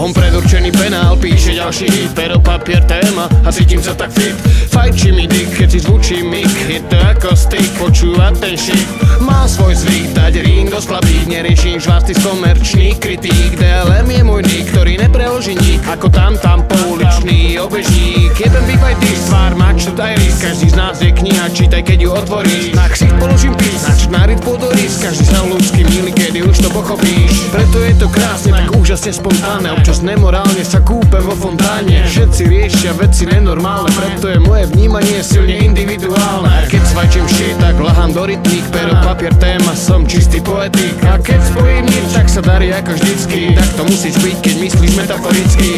Bohom predurčený penál, píše ďalší hit, pero papier téma a cítim sa tak fit. Fajčí mi dick, keď si zvučí mik, je to ako styk, počúvať ten šik. Má svoj zvyk, dať ring do slabých, neriešim žvásty z komerčných kritík. DLM je môj nick, ktorý nepreloží nik, ako tam pouličný obežník. Jebem big by dish, tvár mač, tu aj risk, každý z nás je kniha, čítaj keď ju otvoríš. Na ksich položím pís, nač na ryt podoríš, každý sa ľudský milý, kedy už to pochopíš. Preto je to krásne, tak úžasne spontánne, občas nemorálne sa kúpem vo fontáne. Všetci riešia veci nenormálne, preto je moje vnímanie silne individuálne. Keď svajčím shit, tak lahám do rytmík, pero papier téma, som čistý poetik. A keď spojím nič, tak sa darí ako vždycky. Tak to musíš byť, keď myslíš metaforicky.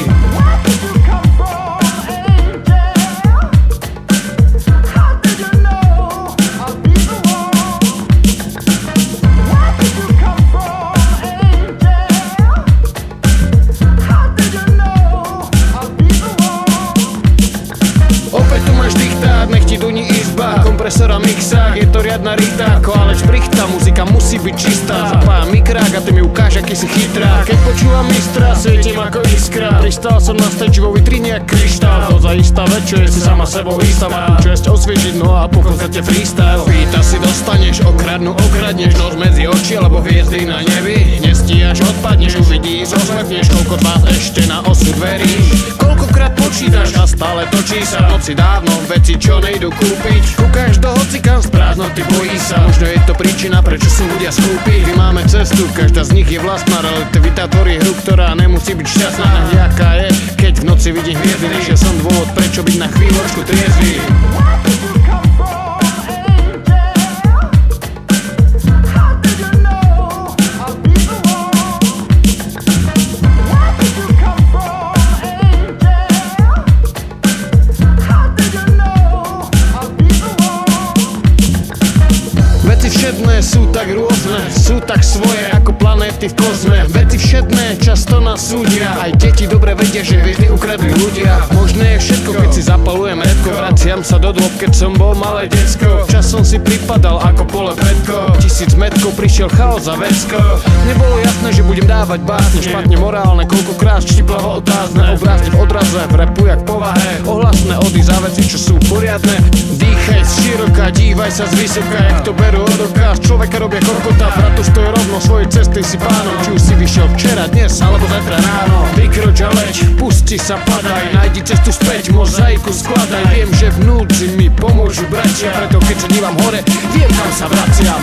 Nech ti duní izba, kompresor a mixák, je to riadna rýchta, ako Aleš Brichta, muzika musí byť čistá. Zapájam mikrák a ty mi ukáž, aký si chytrá. Keď počúvam mistra, svietím ako iskra. Pristal som na stage vo vitríne jak kryštál. To zaistá večer, si sama sebou istá. Má tu česť osviežiť, no a po koncerte freestyle. Pýta si dostaneš, okradnú okradneš, nož medzi oči, alebo hviezdy na nebi. Nestíhaš, odpadneš, uvidíš, oslepneš, koľko z vás ešte na osud verí. Koľkokrát počítaš a stále točí sa v noci dávno veci, čo nejdu kúpiť. Kúkaš do hocikam z prázdnoty, bojí sa. Možno je to príčina, prečo sú ľudia skúpi. My máme cestu, každá z nich je vlastná. Relativita tvorí hru, ktorá nemusí byť šťastná. Jaká je, keď v noci vidím hviezdy. Nešiel som dôvod, prečo byť na chvíľočku triezvy. Veci všedné sú tak rôzne, sú tak svoje ako planéty v kozme. Veci všedné často nás súdia, aj deti dobre vedia, že hviezdy ukradli ľudia. Možné je všetko, keď si zapalujem redko, vraciam sa do dôb, keď som bol malé decko. Čas som si pripadal ako pole predko, 1000 metkov prišiel chaos a vecko. Nebolo jasné, že budem dávať básne, špatne morálne, koľkokrát štiplavo otázne. Obrázne v odraze, v rapu jak povahe, ohlasné ody za veci, čo sú poriadne. Dýchaj široka, dívaj sa z vysoka, jak to berú od oka, z človeka robia kokota. Bratu stoj rovno, svojej cesty si pánom, či už si vyšiel včera, dnes alebo zajtra ráno. Vykroč a leď, pusti sa, padaj, nájdi cestu späť, mozaiku skladaj. Viem, že vnúci mi pomôžu bratia, preto keď sa dívam hore, viem kam sa vraciam.